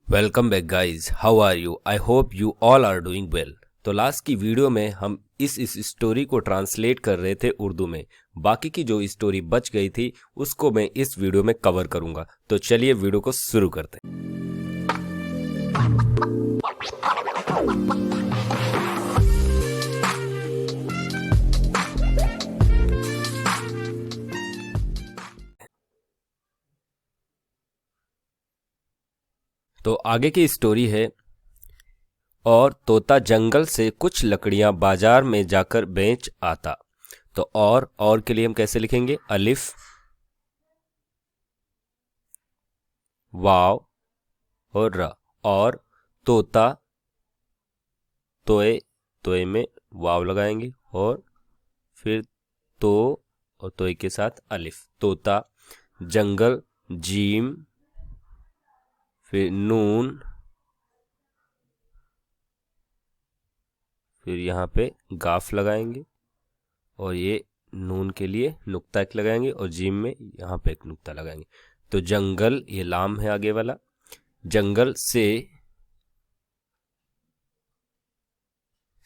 Welcome back guys, how are you? I hope you all are doing well. तो last की video में हम इस स्टोरी को ट्रांसलेट कर रहे थे उर्दू में। बाकी की जो स्टोरी बच गई थी उसको मैं इस वीडियो में कवर करूंगा। तो चलिए वीडियो को शुरू करते हैं। तो आगे की स्टोरी है। और तोता जंगल से कुछ लकड़ियां बाजार में जाकर बेच आता। तो और के लिए हम कैसे लिखेंगे? अलिफ, वाव और र। और तोता, तोए, तोए में वाव लगाएंगे और फिर तो और तोए के साथ अलिफ। तोता, जंगल, जीम, फिर नून, फिर यहाँ पे गाफ लगाएंगे और ये नून के लिए नुक्ता एक लगाएंगे और जीम में यहाँ पे एक नुक्ता लगाएंगे। तो जंगल, ये लाम है आगे वाला। जंगल से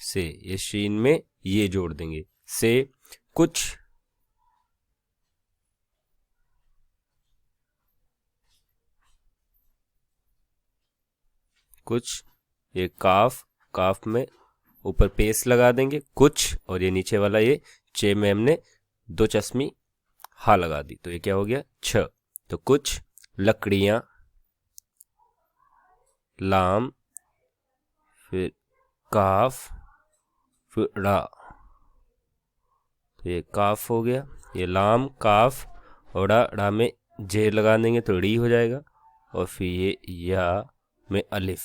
ये शीन में ये जोड़ देंगे। से कुछ ये काफ में ऊपर पेस लगा देंगे कुछ, और ये नीचे वाला ये चे में हमने दो चश्मी हा लगा दी। तो ये क्या हो गया? छ। तो कुछ लकड़ियां, लाम, फिर काफ, फिर रा। तो ये काफ हो गया, ये लाम, काफ और रा में जे लगा देंगे तो री हो जाएगा। और फिर ये या में अलिफ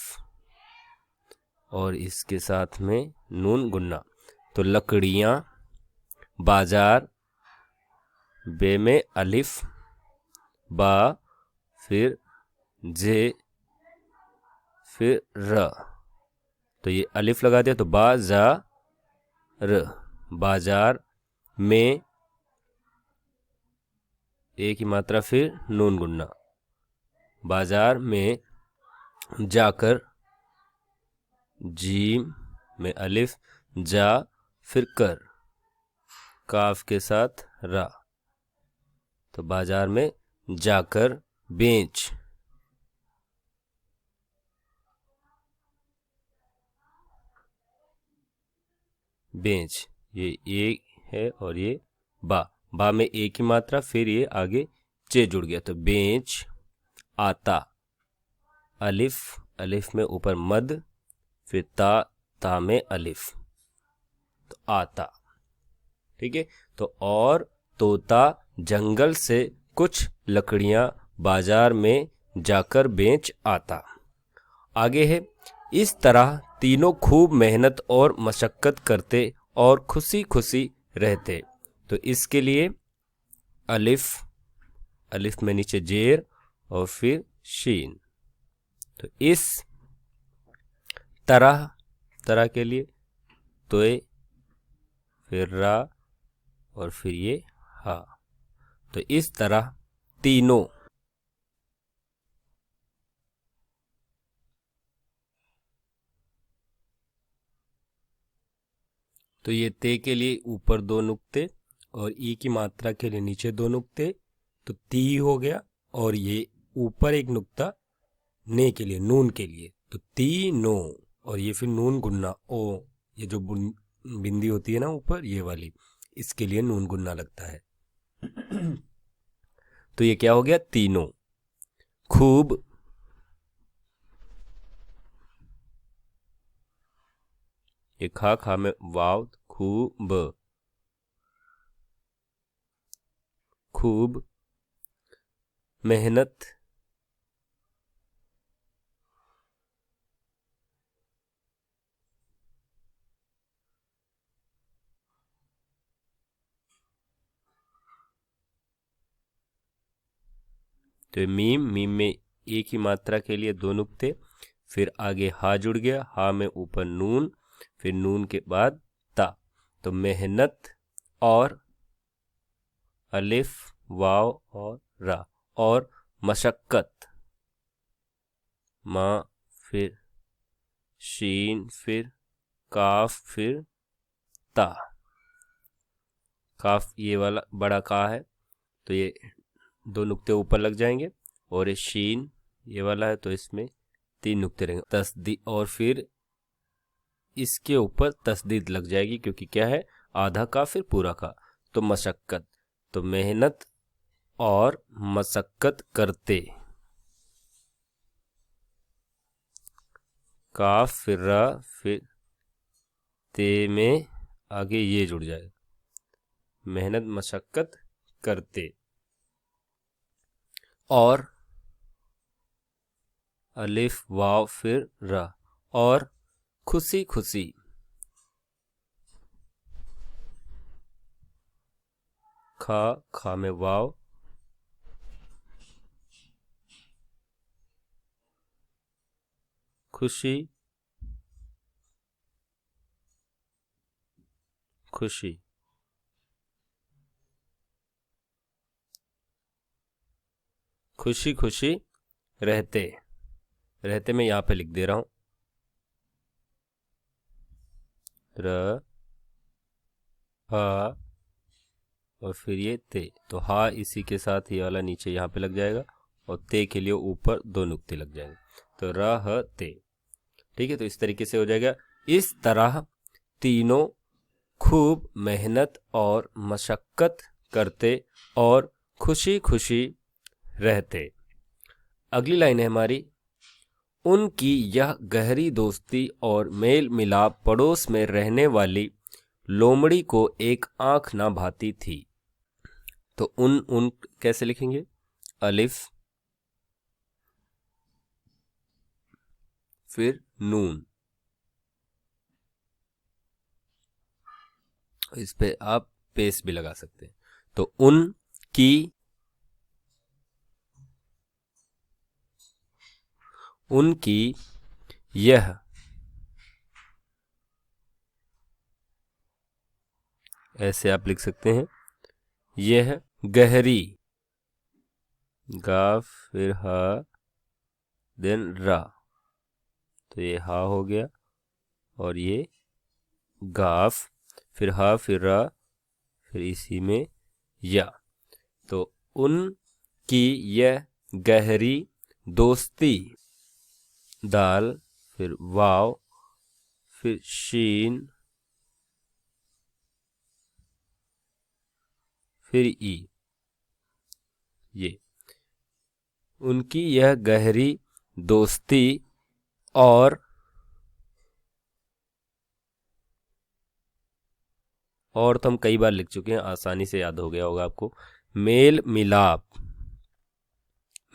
और इसके साथ में नून गुन्ना। तो लकड़ियां, बाजार, बे में अलिफ, बा, फिर जे, फिर र। तो ये अलिफ लगा दिया तो बाजार, बाजार में एक ही मात्रा, फिर नून गुन्ना। बाजार में जाकर, जीम में अलिफ, जा, फिर कर, काफ के साथ रा। तो बाजार में जाकर बेच, ये एक है और ये बा में एक ही मात्रा, फिर ये आगे चे जुड़ गया तो बेच आता। अलिफ में ऊपर मद, फिर ता में अलिफ, तो आता। ठीक है। तो और तोता जंगल से कुछ लकड़ियां बाजार में जाकर बेच आता। आगे है, इस तरह तीनों खूब मेहनत और मशक्कत करते और खुशी खुशी रहते। तो इसके लिए अलिफ में नीचे जेर और फिर शीन। तो इस तरह के लिए तोए, फिर रा और फिर ये हा। तो इस तरह तीनों। तो ये ते के लिए ऊपर दो नुक्ते और ई की मात्रा के लिए नीचे दो नुक्ते, तो ती हो गया। और ये ऊपर एक नुक्ता ने के लिए, नून के लिए, तो ती नो। और ये फिर नून गुन्ना ओ, ये जो बिंदी होती है ना ऊपर, ये वाली, इसके लिए नून गुन्ना लगता है। तो ये क्या हो गया? तीनों। खूब, ये खा में वाव, खूब, खूब मेहनत, तो मीम में एक ही मात्रा के लिए दो नुक्ते, फिर आगे हा जुड़ गया, हा में ऊपर नून, फिर नून के बाद ता। तो मेहनत और अलिफ, वाव और रा। और मशक्कत, मा, फिर शीन, फिर काफ, फिर ता। काफ ये वाला बड़ा का है तो ये 2 नुक्ते ऊपर लग जाएंगे, और ये शीन ये वाला है तो इसमें 3 नुक्ते रहेंगे। तस्दीद, और फिर इसके ऊपर तस्दीद लग जाएगी क्योंकि क्या है, आधा का फिर पूरा का। तो मशक्कत, तो मेहनत और मशक्कत करते, काफ फिर रा, फिर ते में आगे ये जुड़ जाएगा, मेहनत मशक्कत करते। और अलिफ वाव फिर रा, और खुशी खुशी, खा में वाव, खुशी खुशी, खुशी खुशी रहते। रहते मैं यहाँ पे लिख दे रहा हूं, र हा और फिर ये ते। तो हा इसी के साथ ये वाला नीचे यहाँ पे लग जाएगा, और ते के लिए ऊपर 2 नुक्ते लग जाएंगे, तो र ह ते। ठीक है, तो इस तरीके से हो जाएगा। इस तरह तीनों खूब मेहनत और मशक्कत करते और खुशी खुशी रहते। अगली लाइन है हमारी, उनकी यह गहरी दोस्ती और मेल मिलाप पड़ोस में रहने वाली लोमड़ी को एक आंख ना भाती थी। तो उन कैसे लिखेंगे, अलिफ फिर नून, इस पे आप पेस भी लगा सकते हैं। तो उनकी यह ऐसे आप लिख सकते हैं, यह गहरी, गा फिर हा देन रा, तो ये हा हो गया, और ये गाफ फिर हा फिर रा, फिर इसी में या। तो उनकी यह गहरी दोस्ती, दाल फिर वाव फिर शीन फिर ई, ये उनकी यह गहरी दोस्ती और तो हम कई बार लिख चुके हैं, आसानी से याद हो गया होगा आपको। मेल मिलाप,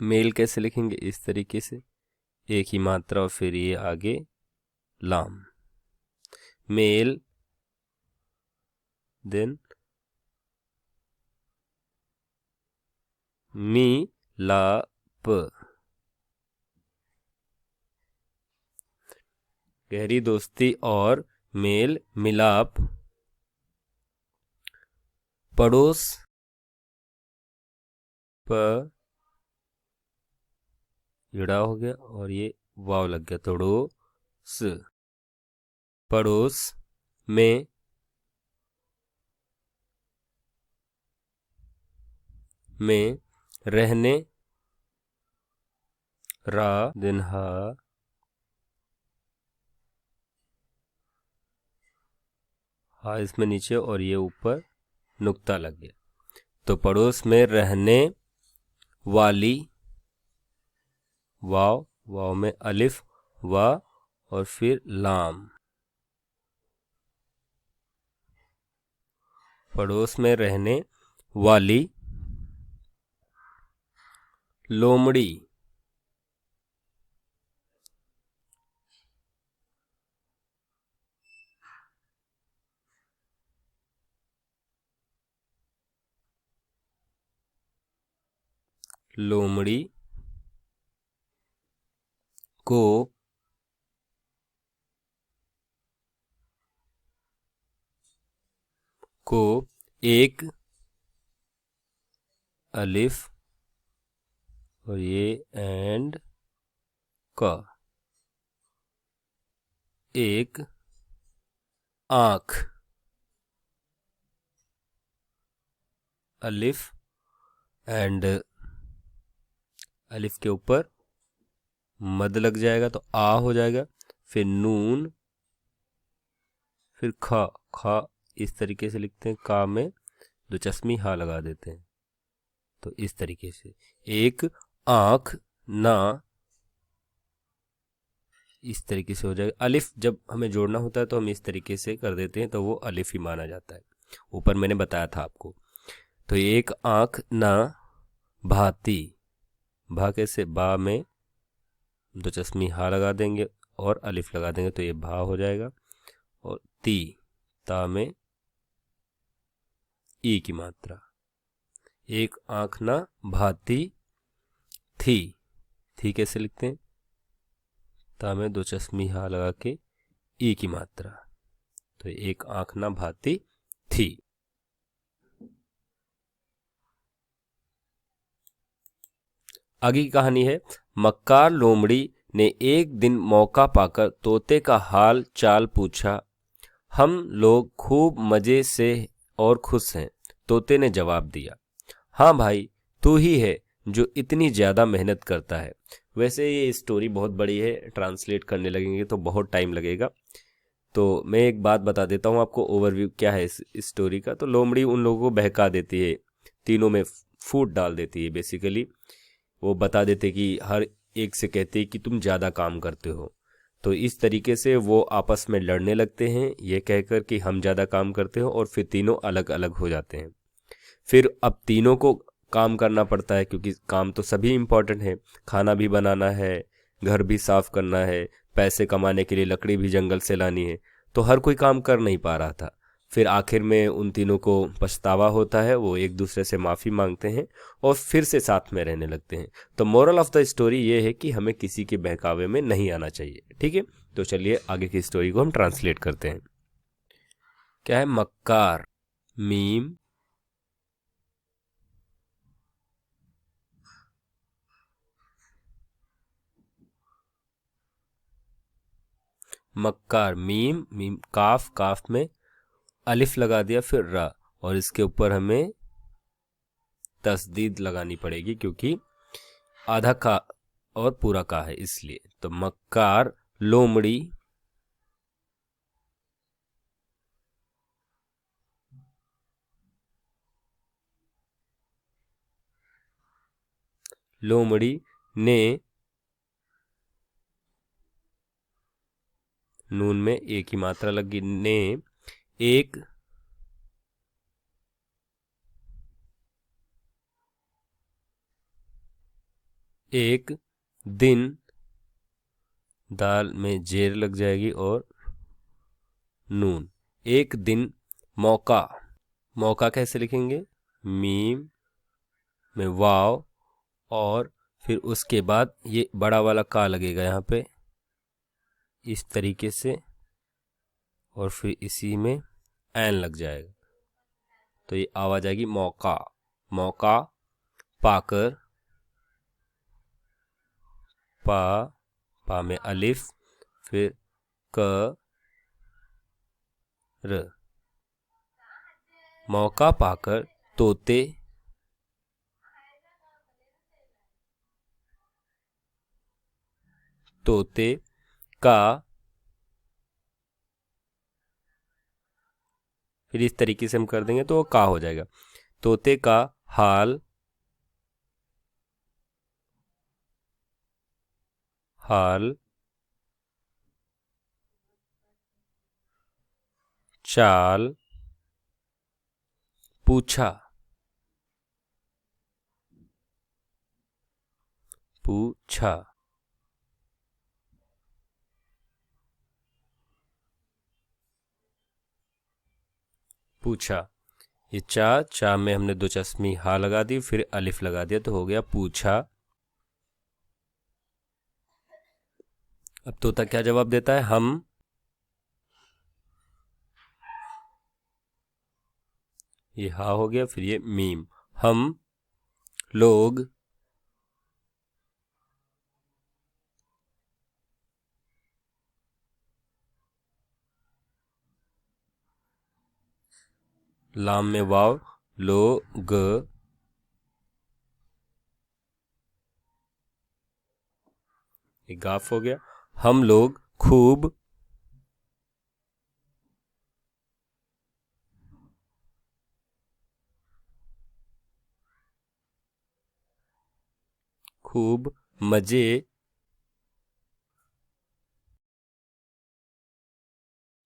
मेल कैसे लिखेंगे, इस तरीके से एक ही मात्रा और फिर ये आगे लाम, मेल देन मी ला प, गहरी दोस्ती और मेल मिलाप पड़ोस प, इड़ा हो गया और ये वाव लग गया, तड़ोस, पड़ोस में रहने, रा दिन हा, हा इसमें नीचे और ये ऊपर नुक्ता लग गया। तो पड़ोस में रहने वाली, वाव, वाव में अलिफ वा और फिर लाम, पड़ोस में रहने वाली लोमड़ी, लोमड़ी को एक अलिफ और ये एंड क, एक आँख, अलिफ एंड अलिफ के ऊपर मद लग जाएगा तो आ हो जाएगा, फिर नून, फिर ख, ख इस तरीके से लिखते हैं, का में दो चश्मी हा लगा देते हैं, तो इस तरीके से एक आँख ना, इस तरीके से हो जाएगा। अलिफ जब हमें जोड़ना होता है तो हम इस तरीके से कर देते हैं, तो वो अलिफ ही माना जाता है, ऊपर मैंने बताया था आपको। तो एक आँख ना भाती, भा कैसे, बा में दो चश्मी हा लगा देंगे और अलिफ लगा देंगे तो ये भा हो जाएगा, और ती, ता में ई की मात्रा, एक आँख ना भाती थी कैसे लिखते हैं, ता में दो चश्मी हा लगा के ई की मात्रा, तो एक आँख ना भाती थी। आगे की कहानी है, मक्कार लोमड़ी ने एक दिन मौका पाकर तोते का हाल चाल पूछा। हम लोग खूब मजे से और खुश हैं। तोते ने जवाब दिया, हाँ भाई, तू ही है जो इतनी ज्यादा मेहनत करता है। वैसे ये स्टोरी बहुत बड़ी है, ट्रांसलेट करने लगेंगे तो बहुत टाइम लगेगा, तो मैं एक बात बता देता हूँ आपको, ओवरव्यू क्या है इस स्टोरी का। तो लोमड़ी उन लोगों को बहका देती है, तीनों में फूट डाल देती है। बेसिकली वो बता देते कि हर एक से कहते हैं कि तुम ज़्यादा काम करते हो, तो इस तरीके से वो आपस में लड़ने लगते हैं, ये कहकर कि हम ज़्यादा काम करते हो, और फिर तीनों अलग अलग हो जाते हैं। फिर अब तीनों को काम करना पड़ता है, क्योंकि काम तो सभी इम्पोर्टेंट है, खाना भी बनाना है, घर भी साफ करना है, पैसे कमाने के लिए लकड़ी भी जंगल से लानी है, तो हर कोई काम कर नहीं पा रहा था। फिर आखिर में उन तीनों को पछतावा होता है, वो एक दूसरे से माफ़ी मांगते हैं और फिर से साथ में रहने लगते हैं। तो मोरल ऑफ द स्टोरी ये है कि हमें किसी के बहकावे में नहीं आना चाहिए। ठीक है, तो चलिए आगे की स्टोरी को हम ट्रांसलेट करते हैं। क्या है, मक्कार, मीम, मक्कार, मीम, मीम काफ, काफ में अलिफ लगा दिया, फिर रा, और इसके ऊपर हमें तस्दीद लगानी पड़ेगी क्योंकि आधा का और पूरा का है, इसलिए। तो मक्कार लोमड़ी लोमड़ी ने, नून में एक ही मात्रा लगी, ने एक एक दिन, दाल में जेर लग जाएगी और नून, एक दिन मौका, मौका कैसे लिखेंगे, मीम में वाव, और फिर उसके बाद ये बड़ा वाला का लगेगा यहाँ पे इस तरीके से, और फिर इसी में एन लग जाएगा, तो ये आवाज आएगी मौका, मौका पाकर, पा, पा में अलिफ, फिर क र, मौका पाकर तोते तोते का, फिर इस तरीके से हम कर देंगे तो वो का हो जाएगा, तोते का हाल, हाल चाल पूछा, पूछा, पूछा, ये चा, चा में हमने दो चश्मी हा लगा दी, फिर अलिफ लगा दिया, तो हो गया पूछा। अब तोता क्या जवाब देता है, हम, ये हा हो गया, फिर ये मीम, हम लोग लाम में वाव, लो ग, एक गाफ हो गया। हम लोग खूब, खूब मजे,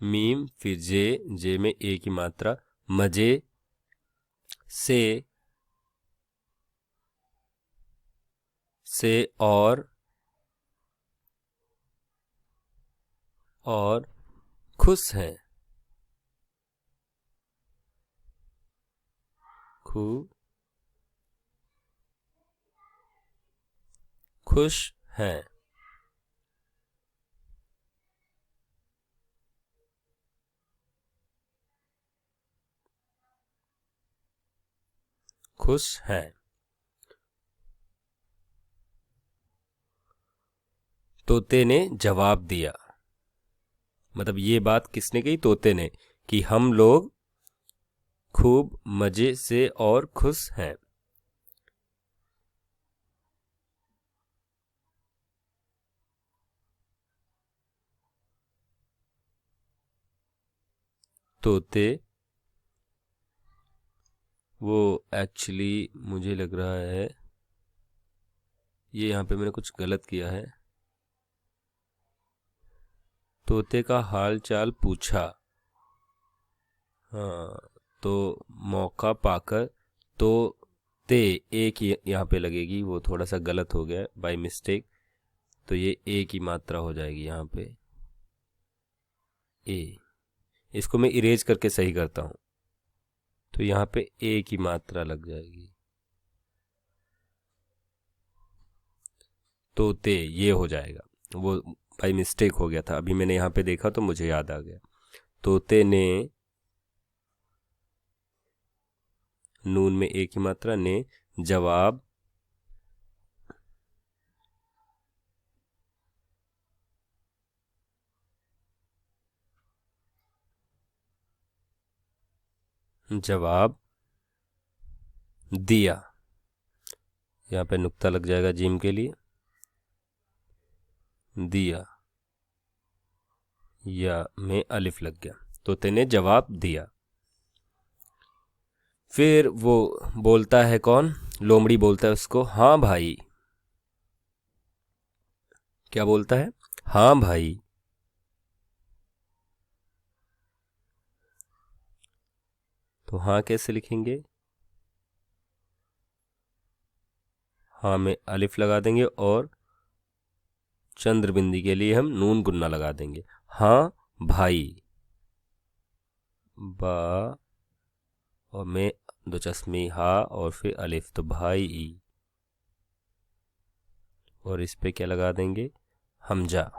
मीम फिर जे, जे में ए की मात्रा, मजे से और खुश हैं, खूब खुश हैं, खुश हैं। तोते ने जवाब दिया, मतलब ये बात किसने कही? तोते ने, कि हम लोग खूब मजे से और खुश हैं। तोते, वो एक्चुअली मुझे लग रहा है ये यहाँ पे मैंने कुछ गलत किया है। तोते का हाल चाल पूछा, हाँ, तो मौका पाकर, तो ते एक ही यहाँ पे लगेगी, वो थोड़ा सा गलत हो गया बाय मिस्टेक, तो ये ए की मात्रा हो जाएगी यहाँ पे, ए। इसको मैं इरेज करके सही करता हूँ, तो यहाँ पे ए की मात्रा लग जाएगी। तो ते ये हो जाएगा, वो बाई मिस्टेक हो गया था, अभी मैंने यहाँ पे देखा तो मुझे याद आ गया। तोते ने, नून में ए की मात्रा, ने जवाब जवाब दिया। यहाँ पे नुक्ता लग जाएगा जिम के लिए, दिया, या में अलिफ लग गया, तोते ने जवाब दिया। फिर वो बोलता है, कौन? लोमड़ी बोलता है उसको, हाँ भाई। क्या बोलता है? हाँ भाई। तो हाँ कैसे लिखेंगे? हाँ में अलिफ लगा देंगे और चंद्र बिंदी के लिए हम नून गुन्ना लगा देंगे। हाँ भाई, बा और में दो चश्मे हा और फिर अलिफ, तो भाई। और इस पे क्या लगा देंगे? हमजा।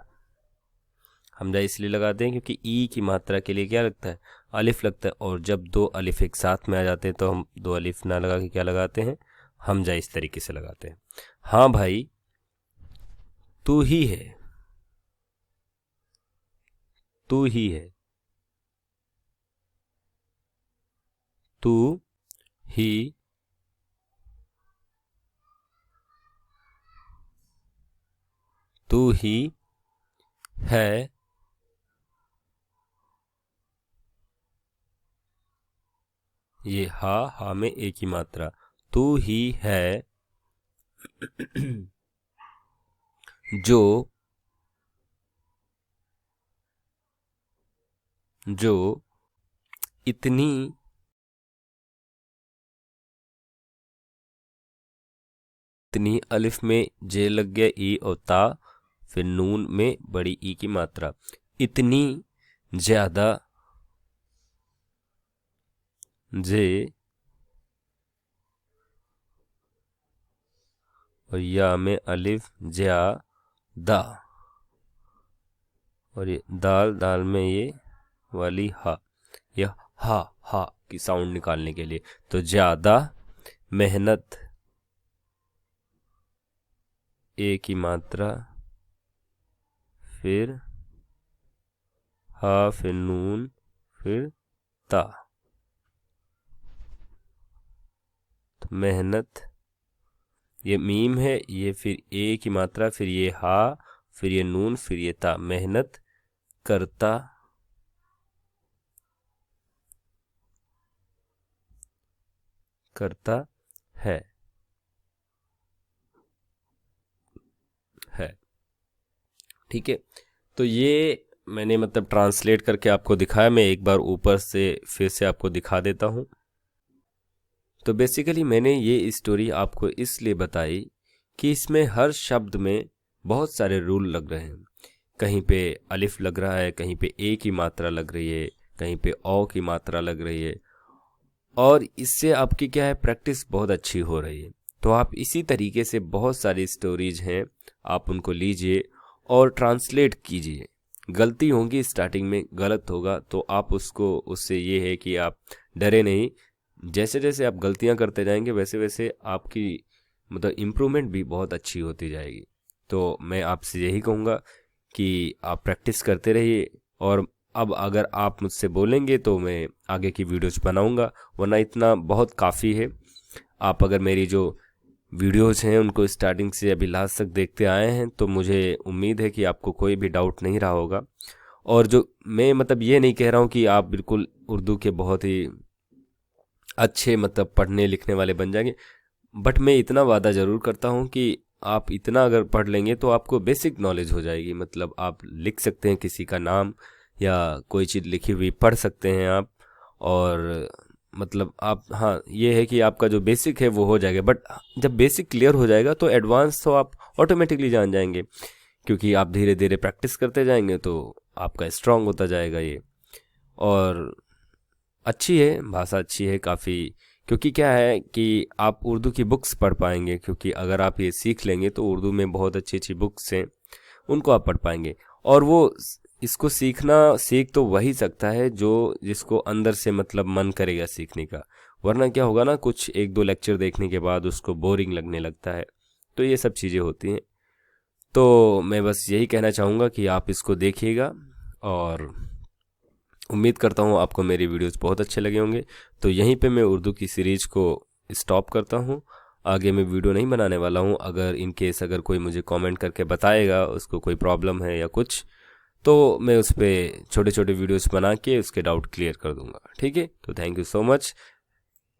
हमजा इसलिए लगाते हैं क्योंकि ई की मात्रा के लिए क्या लगता है? अलिफ लगता है, और जब दो अलिफ एक साथ में आ जाते हैं तो हम दो अलिफ ना लगा के क्या लगाते हैं? हमजा इस तरीके से लगाते हैं। हाँ भाई, तू ही है, तू ही है, तू ही तू ही है, ये हा में एक ही मात्रा, तू ही है जो जो इतनी इतनी, अलिफ में जे लग गया, ई और ता, फिर नून में बड़ी ई की मात्रा, इतनी ज्यादा, जे, और या में अलिफ ज्या दा, और ये दाल, दाल में ये वाली हा, यह हा की साउंड निकालने के लिए, तो ज्यादा मेहनत, ए की मात्रा, फिर हा, फिर नून, फिर ता, मेहनत, ये मीम है, ये फिर ए की मात्रा, फिर ये हा, फिर ये नून, फिर ये ता, मेहनत करता है। ठीक है, तो ये मैंने मतलब ट्रांसलेट करके आपको दिखाया। मैं एक बार ऊपर से फिर से आपको दिखा देता हूँ। तो बेसिकली मैंने ये स्टोरी आपको इसलिए बताई कि इसमें हर शब्द में बहुत सारे रूल लग रहे हैं। कहीं पे अलिफ लग रहा है, कहीं पे ए की मात्रा लग रही है, कहीं पे औ की मात्रा लग रही है, और इससे आपकी क्या है, प्रैक्टिस बहुत अच्छी हो रही है। तो आप इसी तरीके से बहुत सारी स्टोरीज हैं, आप उनको लीजिए और ट्रांसलेट कीजिए। गलती होगी स्टार्टिंग में, गलत होगा तो आप उससे ये है कि आप डरे नहीं। जैसे जैसे आप गलतियां करते जाएंगे वैसे वैसे आपकी मतलब इम्प्रूवमेंट भी बहुत अच्छी होती जाएगी। तो मैं आपसे यही कहूँगा कि आप प्रैक्टिस करते रहिए, और अब अगर आप मुझसे बोलेंगे तो मैं आगे की वीडियोज बनाऊंगा, वरना इतना बहुत काफ़ी है। आप अगर मेरी जो वीडियोज हैं उनको स्टार्टिंग से अभी लास्ट तक देखते आए हैं तो मुझे उम्मीद है कि आपको कोई भी डाउट नहीं रहा होगा। और जो मैं मतलब ये नहीं कह रहा हूँ कि आप बिल्कुल उर्दू के बहुत ही अच्छे मतलब पढ़ने लिखने वाले बन जाएंगे, बट मैं इतना वादा ज़रूर करता हूँ कि आप इतना अगर पढ़ लेंगे तो आपको बेसिक नॉलेज हो जाएगी। मतलब आप लिख सकते हैं किसी का नाम या कोई चीज़ लिखी हुई पढ़ सकते हैं आप, और मतलब आप, हाँ ये है कि आपका जो बेसिक है वो हो जाएगा। बट जब बेसिक क्लियर हो जाएगा तो एडवांस तो आप ऑटोमेटिकली जान जाएंगे, क्योंकि आप धीरे धीरे प्रैक्टिस करते जाएंगे तो आपका स्ट्रांग होता जाएगा ये। और अच्छी है भाषा, अच्छी है काफ़ी, क्योंकि क्या है कि आप उर्दू की बुक्स पढ़ पाएंगे, क्योंकि अगर आप ये सीख लेंगे तो उर्दू में बहुत अच्छी अच्छी बुक्स हैं, उनको आप पढ़ पाएंगे। और वो इसको सीख तो वही सकता है जो जिसको अंदर से मतलब मन करेगा सीखने का, वरना क्या होगा ना, कुछ एक दो लेक्चर देखने के बाद उसको बोरिंग लगने लगता है। तो ये सब चीज़ें होती हैं। तो मैं बस यही कहना चाहूँगा कि आप इसको देखिएगा, और उम्मीद करता हूँ आपको मेरी वीडियोस बहुत अच्छे लगे होंगे। तो यहीं पे मैं उर्दू की सीरीज़ को स्टॉप करता हूँ, आगे मैं वीडियो नहीं बनाने वाला हूँ। अगर इन केस अगर कोई मुझे कमेंट करके बताएगा उसको कोई प्रॉब्लम है या कुछ, तो मैं उस पर छोटे छोटे वीडियोस बना के उसके डाउट क्लियर कर दूंगा। ठीक है, तो थैंक यू सो मच,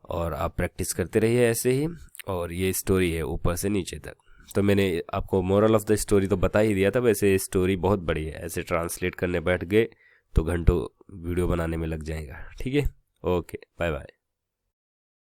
और आप प्रैक्टिस करते रहिए ऐसे ही। और ये स्टोरी है ऊपर से नीचे तक। तो मैंने आपको मोरल ऑफ द स्टोरी तो बता ही दिया था, वैसे स्टोरी बहुत बड़ी है, ऐसे ट्रांसलेट करने बैठ गए तो घंटों वीडियो बनाने में लग जाएगा। ठीक है, ओके, बाय बाय।